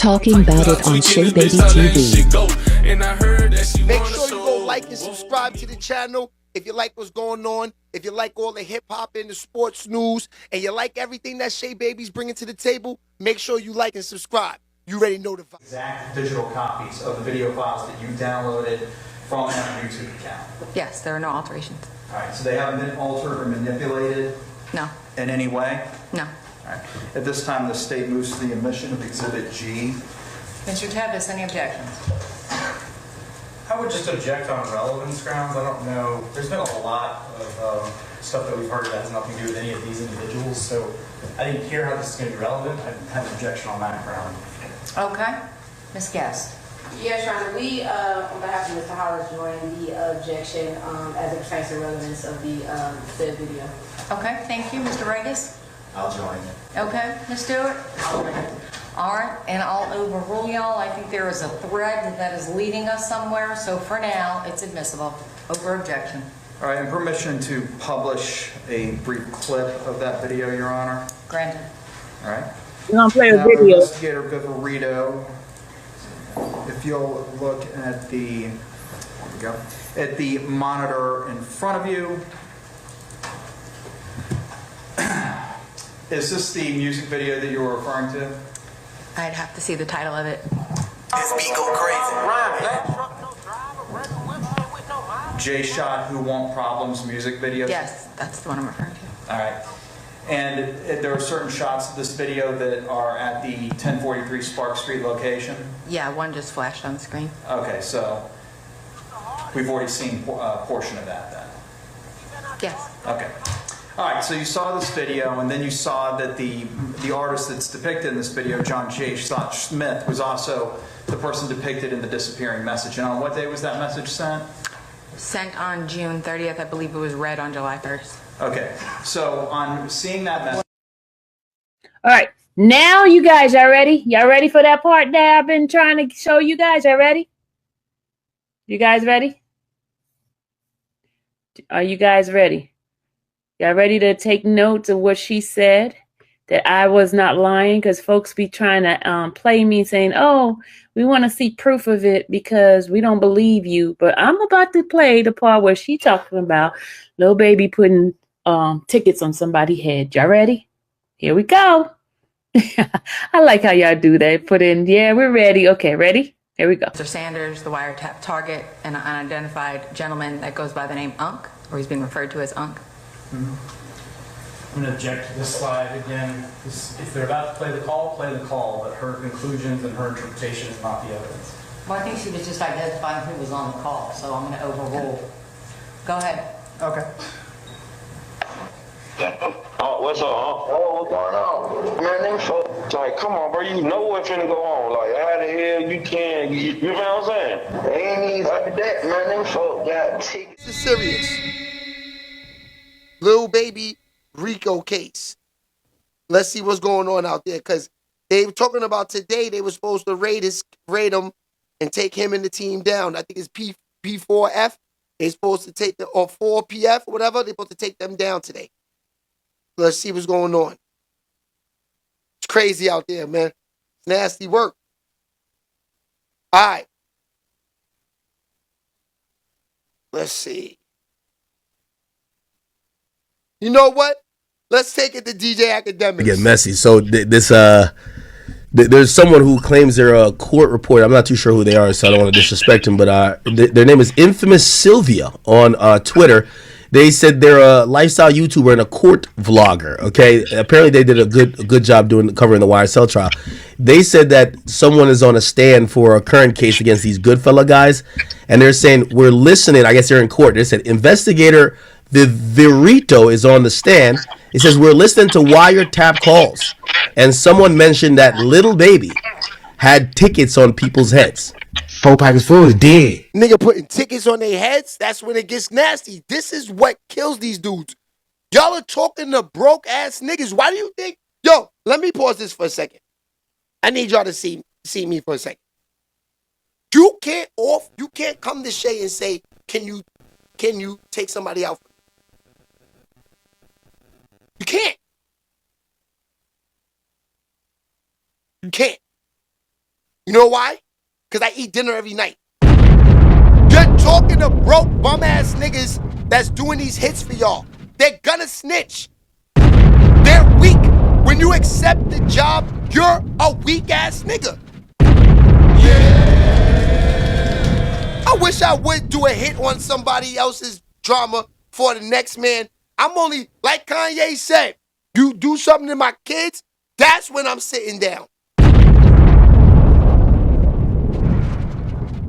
talking about it on Shay Baby TV. Make sure you go like and subscribe to the channel if you like what's going on, if you like all the hip-hop and the sports news, and you like everything that Shay Baby's bringing to the table. Make sure you like and subscribe. You already know the vibe. Exact digital copies of the video files that you downloaded from that YouTube account. Yes, there are no alterations. All right, so they haven't been altered or manipulated? No. In any way? No. All right. At this time, the state moves to the admission of Exhibit G. Mr. Tevis, any objections? I would just object on relevance grounds. I don't know. There's been a lot of stuff that we've heard that has nothing to do with any of these individuals, so I didn't hear how this is going to be relevant. I have an objection on that ground. Okay. Ms. Guest. Yes, Your Honor. We, on behalf of Mr. Hollis, join the objection as it pertains to relevance of the said video. Okay, thank you. Mr. Regis? I'll join. Okay. Ms. Stewart? I'll join. All right, and I'll overrule y'all. I think there is a thread that is leading us somewhere, so for now, it's admissible. Over objection. All right, and permission to publish a brief clip of that video, Your Honor. Granted. All right. We're gonna play a Now, video. Investigator Viverito, if you'll look at the, there we go, at the monitor in front of you. Is this the music video that you were referring to? I'd have to see the title of it. This beat go crazy. J-Shot Who Want Problems music video? Yes, that's the one I'm referring to. All right. And there are certain shots of this video that are at the 1043 Spark Street location? Yeah, one just flashed on the screen. Okay, so we've already seen a portion of that then? Yes. Okay. All right, so you saw this video, and then you saw that the artist that's depicted in this video, John J. Smith, was also the person depicted in the disappearing message. And on what day was that message sent? Sent on June 30th. I believe it was read on July 1st. Okay, so on seeing that message. All right, now you guys are ready? Y'all ready for that part that I've been trying to show you guys? Y'all ready? You guys ready? Are you guys ready? Y'all ready to take notes of what she said? That I was not lying, because folks be trying to play me saying, oh, we want to see proof of it because we don't believe you. But I'm about to play the part where she talking about Lil Baby putting tickets on somebody's head. Y'all ready? Here we go. I like how y'all do that. Put in, yeah, we're ready. Okay, ready? Here we go. Mr. Sanders, the wiretap target, an unidentified gentleman that goes by the name Unk, or he's being referred to as Unk. I'm going to object to this slide again. If they're about to play the call, but her conclusions and her interpretation is not the evidence. Well, I think she was just identifying who was on the call, so I'm going to overrule. Go ahead. Okay. Oh, what's up, huh? Oh, what's going on? Man, them folks, like, come on, bro, you know what's finna go on. Like, how the hell you can, you know what I'm saying? They ain't even like that, man. Them folks got tickets. This is serious. Lil Baby Rico case. Let's see what's going on out there, because they were talking about today they were supposed to raid him and take him and the team down. I think it's P4F. They're supposed to take the, or 4PF, or whatever. They're supposed to take them down today. Let's see what's going on. It's crazy out there, man. It's nasty work. All right. Let's see. You know what? Let's take it to DJ Academics. Get messy. So there's someone who claims they're a court reporter. I'm not too sure who they are, so I don't want to disrespect them. But their name is Infamous Sylvia on Twitter. They said they're a lifestyle YouTuber and a court vlogger. Okay, apparently they did a good job covering the YSL trial. They said that someone is on a stand for a current case against these Goodfella guys, and they're saying we're listening. I guess they're in court. They said investigator Viverito is on the stand. It says we're listening to wiretap calls, and someone mentioned that Lil Baby had tickets on people's heads. 4 packets full is dead. Nigga putting tickets on their heads, that's when it gets nasty. This is what kills these dudes. Y'all are talking to broke ass niggas. Why do you think? Yo, let me pause this for a second. I need y'all to see me for a second. You can't come to Shay and say, can you take somebody out? You can't. You can't. You know why? Because I eat dinner every night. You're talking to broke bum-ass niggas that's doing these hits for y'all. They're gonna snitch. They're weak. When you accept the job, you're a weak-ass nigga. I wish I would do a hit on somebody else's drama for the next man. I'm only, like Kanye said, you do something to my kids, that's when I'm sitting down.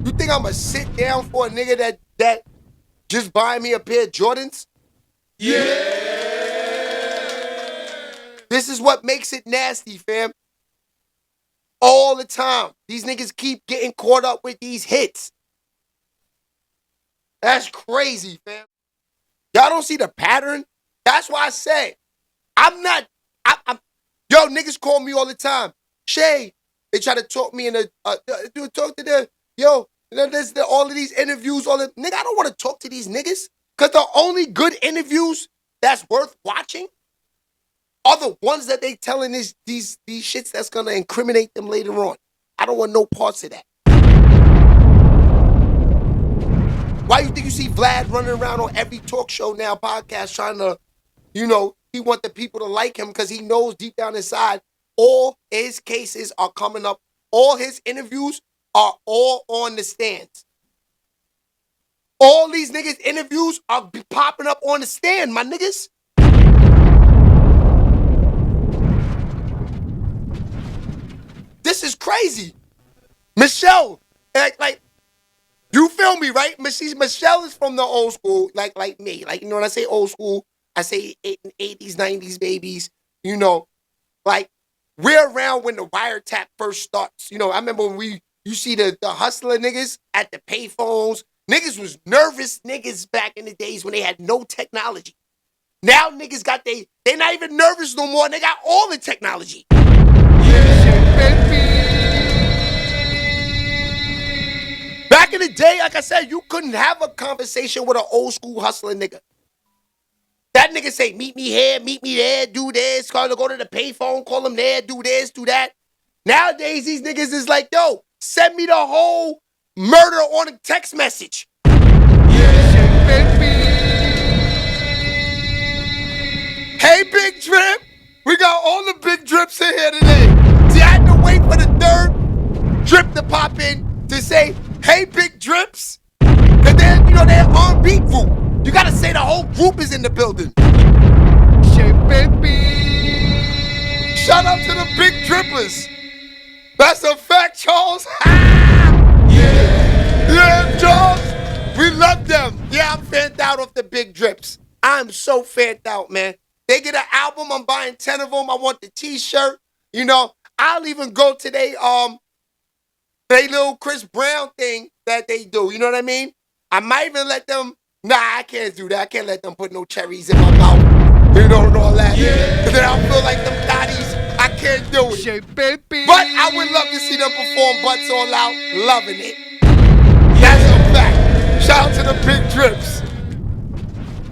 You think I'm gonna sit down for a nigga that just buy me a pair of Jordans? Yeah. This is what makes it nasty, fam. All the time. These niggas keep getting caught up with these hits. That's crazy, fam. Y'all don't see the pattern? That's why I said, I'm yo, niggas call me all the time. Shay, they try to talk me in talk to the, yo, there's all of these interviews, nigga, I don't want to talk to these niggas. Because the only good interviews that's worth watching are the ones that they telling these shits that's going to incriminate them later on. I don't want no parts of that. Why you think you see Vlad running around on every talk show now, podcast, trying to, he want the people to like him because he knows deep down inside all his cases are coming up. All his interviews are all on the stands. All these niggas' interviews are popping up on the stand, my niggas. This is crazy. Michelle, like, you feel me, right? Michelle is from the old school, like me. Like, when I say old school, I say 80s, 90s babies, like, we're around when the wiretap first starts. I remember when you see the hustler niggas at the payphones. Niggas was nervous niggas back in the days when they had no technology. Now niggas they're not even nervous no more. They got all the technology. Yeah, baby. Back in the day, like I said, you couldn't have a conversation with an old school hustler nigga. That nigga say, meet me here, meet me there, do this, go to the payphone, call him there, do this, do that. Nowadays, these niggas is like, yo, send me the whole murder on a text message. Yeah, baby. Hey, Big Drip. We got all the big drips in here today. See, I had to wait for the third drip to pop in to say, hey, Big Drips. Because they're R&B group. You got to say the whole group is in the building. Shit, baby. Shout out to the Big Drippers. That's a fact, Charles. Yeah, Charles. We love them. Yeah, I'm fanned out of the Big Drips. I'm so fanned out, man. They get an album. I'm buying 10 of them. I want the t-shirt. I'll even go to they little Chris Brown thing that they do. You know what I mean? I might even let them. Nah, I can't do that. I can't let them put no cherries in my mouth. And all that. Yeah. Then I'll feel like them thotties. I can't do it. Shit, baby. But I would love to see them perform Butts All Out. Loving it. That's a fact. Shout out to the Big Drips.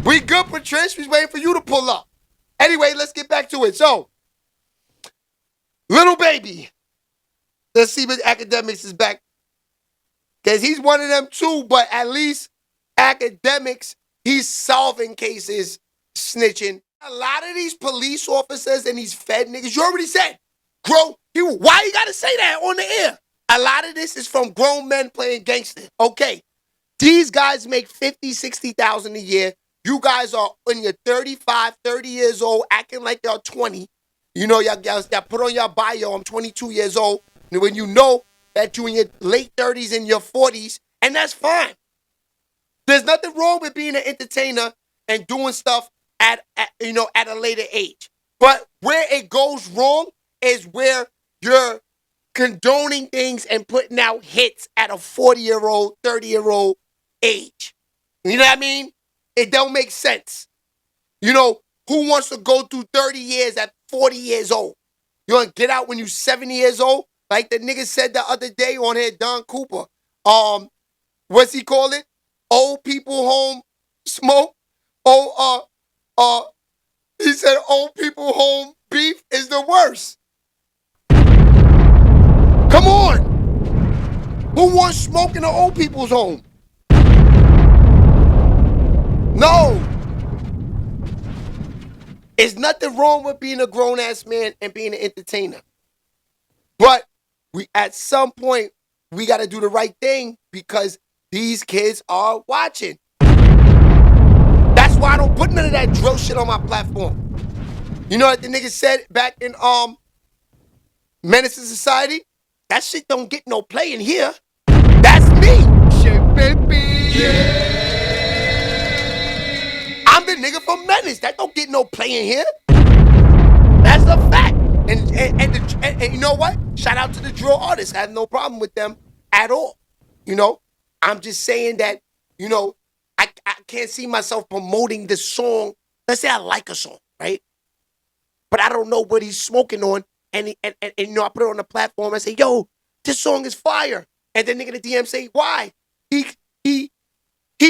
We good, Patrice? We's waiting for you to pull up. Anyway, let's get back to it. So, Lil Baby. Let's see what Academics is back. Because he's one of them too, but at least Academics, he's solving cases, snitching. A lot of these police officers and these Fed niggas, you already said, why you gotta say that on the air? A lot of this is from grown men playing gangster. Okay, these guys make 50, 60,000 a year. You guys are in your 35, 30 years old, acting like y'all 20. Y'all put on your bio, I'm 22 years old. And when you know that you're in your late 30s and your 40s, and that's fine. There's nothing wrong with being an entertainer and doing stuff at a later age. But where it goes wrong is where you're condoning things and putting out hits at a 40-year-old, 30-year-old age. You know what I mean? It don't make sense. Who wants to go through 30 years at 40 years old? You want to get out when you're 70 years old? Like the nigga said the other day on here, Don Cooper. What's he call it? Old people home smoke. He said old people home beef is the worst. Come on. Who wants smoke in the old people's home? No. There's nothing wrong with being a grown-ass man and being an entertainer. But at some point, we got to do the right thing because these kids are watching. That's why I don't put none of that drill shit on my platform. You know what the nigga said back in Menace to Society? That shit don't get no play in here. That's me. Shit, baby. Yeah. I'm the nigga from Menace. That don't get no play in here. That's a fact. And you know what? Shout out to the drill artists. I have no problem with them at all. You know, I'm just saying that, you know, I can't see myself promoting the song. Let's say I like a song, right? But I don't know what he's smoking on. And you know, I put it on the platform and say, yo, this song is fire. And then nigga the DM say, why? He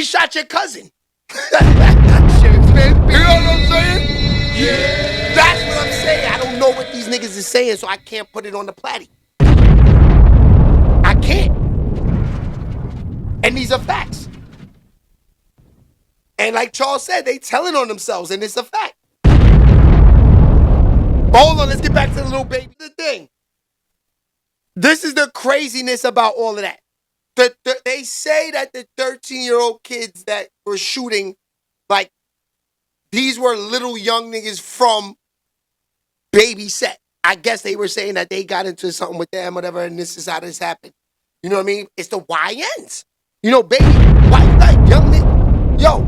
shot your cousin. You know what I'm saying? Yeah. That's what I'm saying. I don't know what these niggas is saying, so I can't put it on the platty. I can't. And these are facts. And like Charles said, they telling on themselves, and it's a fact. Hold on, let's get back to the Lil Baby. The thing. This is the craziness about all of that. They say that the 13-year-old kids that were shooting, like, these were little young niggas from Baby Set. I guess they were saying that they got into something with them, whatever, and this is how this happened. You know what I mean? It's the YNs. You know, Baby, why you like young nigga? Yo,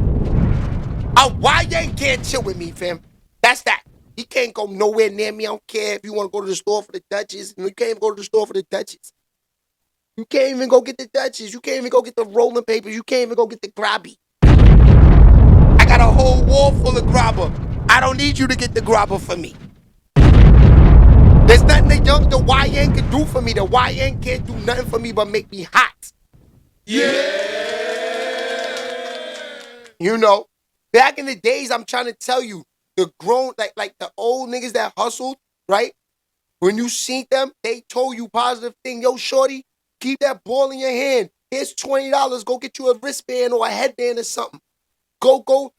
a YN can't chill with me, fam. That's that. He can't go nowhere near me. I don't care if you want to go to the store for the Dutchess. You can't even go to the store for the Dutchess. You can't even go get the Dutchess. You can't even go get the rolling papers. You can't even go get the grabby. I got a whole wall full of grabber. I don't need you to get the grabber for me. There's nothing the YN can do for me. The YN can't do nothing for me but make me hot. Yeah. You know, back in the days, I'm trying to tell you, the grown, like the old niggas that hustled, right? When you seen them, they told you positive thing. Yo, shorty, keep that ball in your hand. Here's $20. Go get you a wristband or a headband or something. Go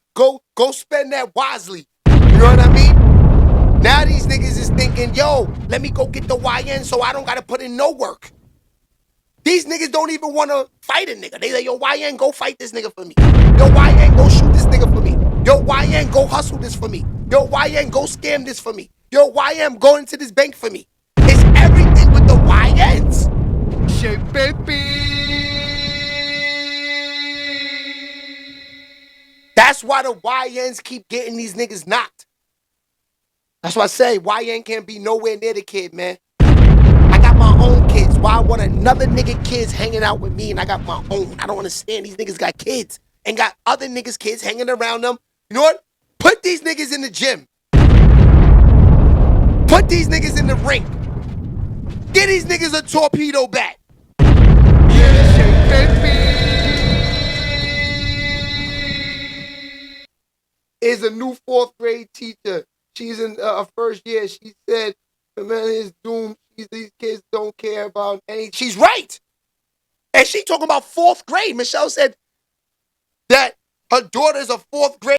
spend that wisely. You know what I mean? Now these niggas is thinking, yo, let me go get the YN so I don't got to put in no work. These niggas don't even want to fight a nigga. They like, yo, YN, go fight this nigga for me. Yo, YN, go shoot this nigga for me. Yo, YN, go hustle this for me. Yo, YN, go scam this for me. Yo, YN, go into this bank for me. It's everything with the YNs. Shit, baby. That's why the YNs keep getting these niggas knocked. That's why I say YN can't be nowhere near the kid, man. I got my own kids. Why I want another nigga kids hanging out with me and I got my own? I don't understand. These niggas got kids and got other niggas' kids hanging around them. You know what? Put these niggas in the gym. Put these niggas in the ring. Get these niggas a torpedo bat. Yeah, baby. Is a new 4th grade teacher. She's in her first year. She said, man, it's doomed. These kids don't care about anything. She's right. And she talking about 4th grade. Michelle said that her daughter's a 4th grade.